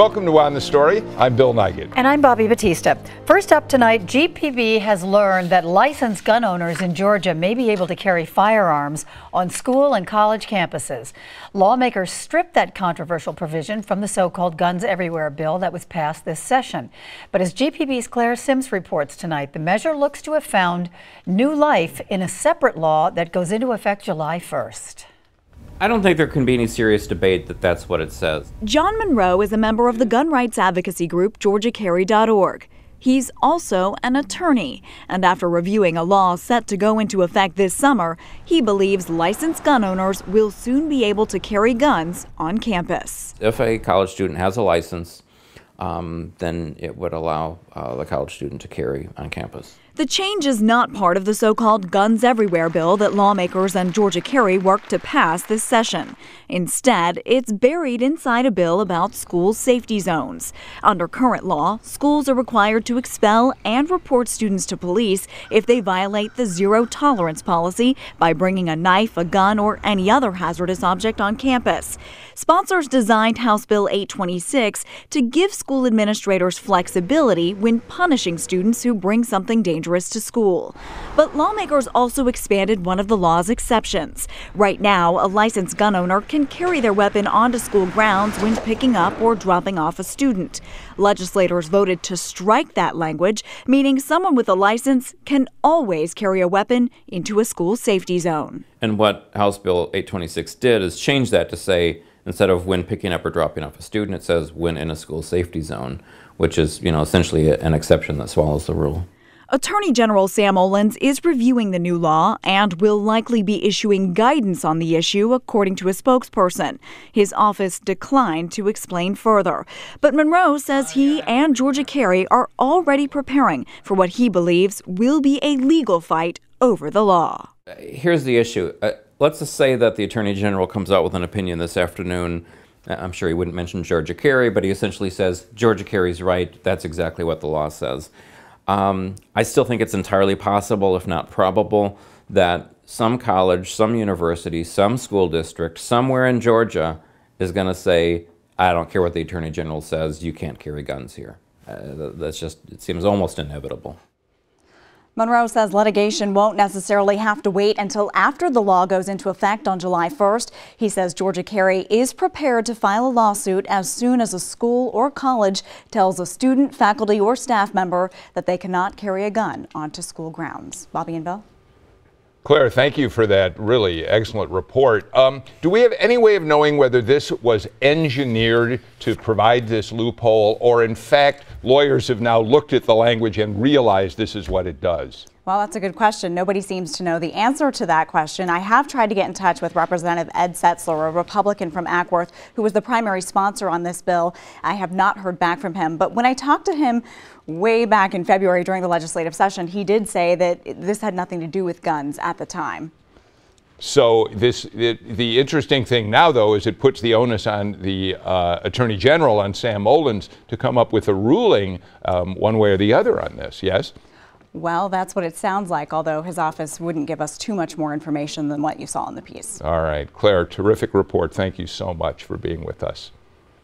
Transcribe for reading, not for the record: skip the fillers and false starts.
Welcome to On the Story. I'm Bill Nigut. And I'm Bobby Batista. First up tonight, GPB has learned that licensed gun owners in Georgia may be able to carry firearms on school and college campuses. Lawmakers stripped that controversial provision from the so-called Guns Everywhere bill that was passed this session. But as GPB's Claire Sims reports tonight, the measure looks to have found new life in a separate law that goes into effect July 1st. I don't think there can be any serious debate that that's what it says. John Monroe is a member of the gun rights advocacy group GeorgiaCarry.org. He's also an attorney, and after reviewing a law set to go into effect this summer, he believes licensed gun owners will soon be able to carry guns on campus. If a college student has a license, then it would allow the college student to carry on campus. The change is not part of the so-called Guns Everywhere bill that lawmakers and GeorgiaCarry worked to pass this session. Instead, it's buried inside a bill about school safety zones. Under current law, schools are required to expel and report students to police if they violate the zero-tolerance policy by bringing a knife, a gun, or any other hazardous object on campus. Sponsors designed House Bill 826 to give school administrators flexibility when punishing students who bring something dangerous to school. But lawmakers also expanded one of the law's exceptions. Right now, a licensed gun owner can carry their weapon onto school grounds when picking up or dropping off a student. Legislators voted to strike that language, meaning someone with a license can always carry a weapon into a school safety zone. And what House Bill 826 did is change that to say, instead of when picking up or dropping off a student, it says when in a school safety zone, which is, essentially an exception that swallows the rule. Attorney General Sam Olens is reviewing the new law and will likely be issuing guidance on the issue, according to a spokesperson. His office declined to explain further. But Monroe says he and GeorgiaCarry are already preparing for what he believes will be a legal fight over the law. Here's the issue. Let's just say that the Attorney General comes out with an opinion this afternoon. I'm sure he wouldn't mention GeorgiaCarry, but he essentially says GeorgiaCarry's right. That's exactly what the law says. I still think it's entirely possible, if not probable, that some college, some university, some school district, somewhere in Georgia is going to say, I don't care what the Attorney General says, you can't carry guns here. It seems almost inevitable. Monroe says litigation won't necessarily have to wait until after the law goes into effect on July 1st. He says GeorgiaCarry is prepared to file a lawsuit as soon as a school or college tells a student, faculty, or staff member that they cannot carry a gun onto school grounds. Bobby and Bill? Claire, thank you for that really excellent report. Do we have any way of knowing whether this was engineered to provide this loophole, or in fact, lawyers have now looked at the language and realized this is what it does? Well, that's a good question. Nobody seems to know the answer to that question. I have tried to get in touch with Representative Ed Setzler, a Republican from Ackworth, who was the primary sponsor on this bill. I have not heard back from him. But when I talked to him way back in February during the legislative session, he did say that this had nothing to do with guns at the time. So the interesting thing now, though, is it puts the onus on the Attorney General, on Sam Olens, to come up with a ruling one way or the other on this, yes? Well, that's what it sounds like, although his office wouldn't give us too much more information than what you saw in the piece. All right. Claire, terrific report. Thank you so much for being with us.